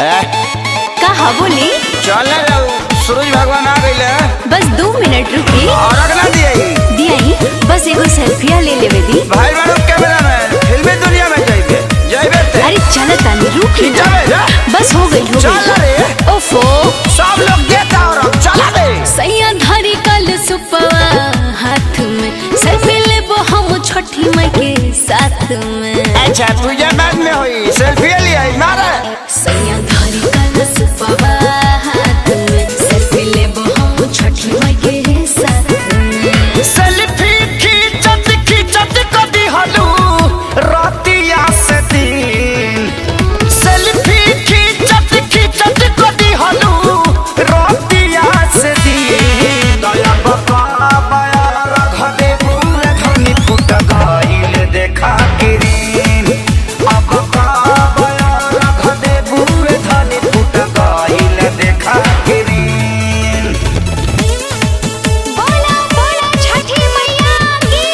कहा बोली चल सूरज भगवान आ गई। बस 2 मिनट रुकी और अगला दिया बस एगो सेल्फिया ले लेवे दी। भाई बड़ो कैमरा में फिल्मी दुनिया में जाइबे अरे चल तानी रुकी बस हो गई चल रे ओफो सब लोग देता और चला दे सैया धरी कल सुपवा हाथ में सेल्फी लेबो हम छठी माई के साथ में। अच्छा तुझे बाद में हुई सेल्फी ले आई मारे सैया धरी कल सुपवा हाथ में सेल्फी लेबो हम छठी माई के साथ में। सेल्फी खींचत खींचत कदी हलू रातिया से दिन सेल्फी खींचत खींचत कदी हलू रातिया से दिन दया बका बया रख दे पूरे धनी फुट गइल देखा किरीन अब का बया रख दे पूरे धनी फुट गइल देखा किरीन। बोला बोला छठी मैया की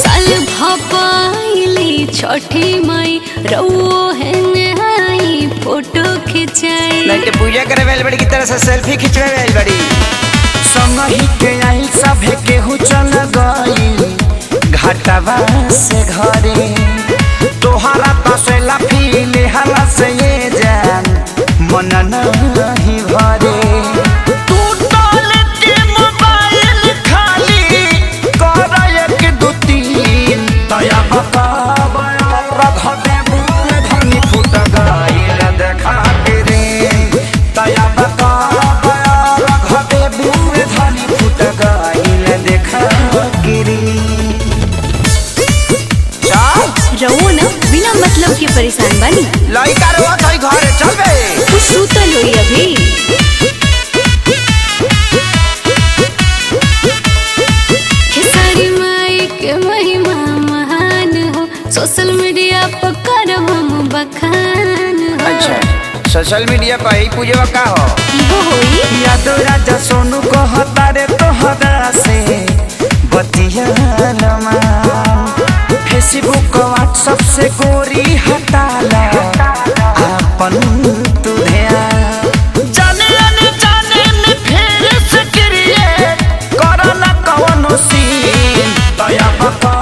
साल भपाइली छठी माई रउओ है नहाई फोटो खिंचाई नहीं तो पूजा करे वेल बड़ी की तरह से सेल्फी खिंचवे वेल बड़ी संग ही के आई सभे केहू चल गई घाटवा से घरे तोहरा तसेला फीले हला से ये जान मन नहीं भरे तू डाल के मोबाइल खाली कर एक दो तीन दया बका बया रख दे पूरे धनी फुट गइल देखा के रे दया बका बया रख दे पूरे धनी फुट गइल देखा के रे। रउओ ना बिना मतलब के परेशान बानी लइका रवा तई घरे चल बे तू सुतल होई अभी खेसारी माई के महिमा महान हो सोशल मीडिया पर करम हम बखान हो। अच्छा सोशल मीडिया पर ही पूजवा का हो इहो होई यादो राजा सोनू को हतारे तोहरा से बतियालमा फेसबुक व्हाट्सएप से गोरी हटाला अपन तू ध्यान जाने आने जाने में फेर से करिए करला कवनो सीन दया बका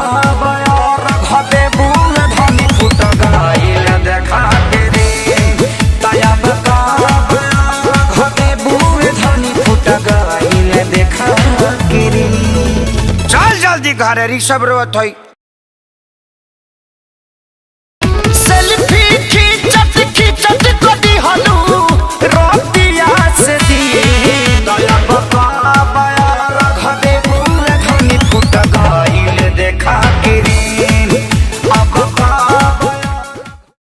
बया रख दे बूढ़ धनी फुट गइल देखा के रे दया बका बया रख दे बूढ़ धनी फुट गइल देखा के रे। चल जल्दी घरे रिक्शा रोत होई सेल्फी खींचत खींचत कदी हलू रोतिया